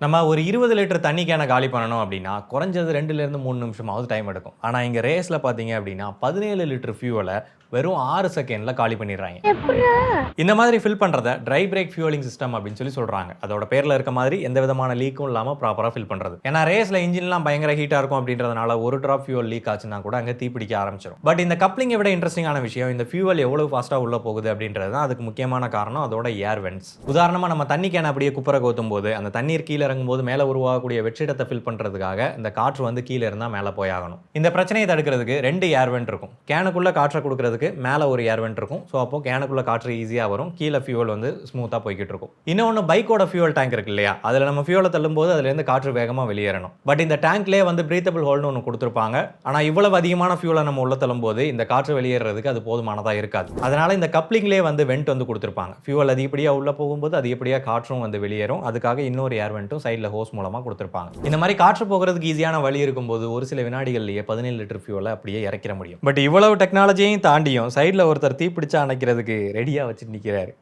நம்ம ஒரு 20 லிட்டர் தண்ணி கேனை காலி பண்ணணும் அப்படின்னா குறைஞ்சது 2லேருந்து 3 நிமிஷமாவது டைம் எடுக்கும். ஆனால் இங்கே ரேஸில் பார்த்தீங்க அப்படின்னா 17 லிட்டர் ஃபியூவலை வெறும் 6 செகண்டில் காலி பண்ணிடுறாங்க. இந்த மாதிரி ஃபில் பண்ணுறத ட்ரை பிரேக் ஃபியூலிங் சிஸ்டம் அப்படின்னு சொல்லி சொல்கிறாங்க. அதோட பேரில் இருக்க மாதிரி எந்த விதமான லீக்கும் இல்லாமல் ப்ராப்பராக ஃபில் பண்ணுறது. ஏன்னா ரேஸில் இன்ஜின்லாம் பயங்கர ஹீட்டாக இருக்கும் அப்படின்றதுனால ஒரு ட்ராப் ஃபியூவல் லீக் ஆச்சுன்னா கூட அங்கே தீப்பிடிக்க ஆரம்பிச்சிடும். பட் இந்த கப்ளிங்கை விட இன்ட்ரெஸ்டிங்கான விஷயம் இந்த ஃபியூவல் எவ்வளோ ஃபாஸ்ட்டாக உள்ளே போகுது அப்படின்றது தான் அதுக்கு முக்கியமான காரணம். அதோட ஏர் வென்ட்ஸ். உதாரணமாக நம்ம தண்ணி கேனை அப்படியே குப்பரை கோத்தும் போது அந்த தண்ணீர் கீழே இறங்கும்போது மேலே உருவாகக்கூடிய வெற்றிடத்தை ஃபில் பண்ணுறதுக்காக இந்த காற்று வந்து கீழே இருந்தால் மேலே போயாகணும். இந்த பிரச்சனையை தடுக்கிறதுக்கு 2 ஏர் வென்ட் இருக்கும். கேனுக்குள்ளே காற்றை கொடுக்கறதுக்கு மேலே ஒரு ஏர் வென்ட் இருக்கும். ஸோ அப்போ கேனுக்குள்ளே காற்று ஈஸியாக வரும், கீழே ஃபியூவல் வந்து ஸ்மூத்தாக போய்கிட்டு இருக்கும். இன்னொன்று பைக்கோட ஃபியூவல் டேங்க் இருக்கு இல்லையா, அதில் நம்ம ஃபியூவலை தள்ளும்போது அதுலேருந்து காற்று வேகமாக வெளியேறணும். பட் இந்த டேங்க்லேயே வந்து பிரீத்தபிள் ஹோல்னு ஒன்று கொடுத்துருப்பாங்க. ஆனால் இவ்வளவு அதிகமான ஃபியூலை நம்ம உள்ள தள்ளும்போது இந்த காற்று வெளியேறதுக்கு அது போதுமானதாக இருக்காது. அதனால இந்த கப்ளிங்லேயே வந்து வெண்ட் வந்து கொடுத்துருப்பாங்க. ஃபியூவல் அதிகப்படியாக உள்ள போகும்போது அதிகப்படியாக காற்றும் வந்து வெளியேறும். அதுக்காக இன்னொரு ஏர் வெண்ட்டும் சைடில் ஹோஸ் மூலமாக கொடுத்துருப்பாங்க. இந்த மாதிரி காற்று போகிறதுக்கு ஈஸியான வழி இருக்கும்போது ஒரு சில வினாடிகள்லேயே 17 லிட்டர் ஃபியூலை அப்படியே இறக்கிற முடியும். பட் இவ்வளவு டெக்னாலஜியையும் தாண்டியும் சைடில் ஒருத்தர் தீப்பிடிச்சா அணைக்கிறதுக்கு ரெடியாக வச்சுட்டு நிற்கிறாரு.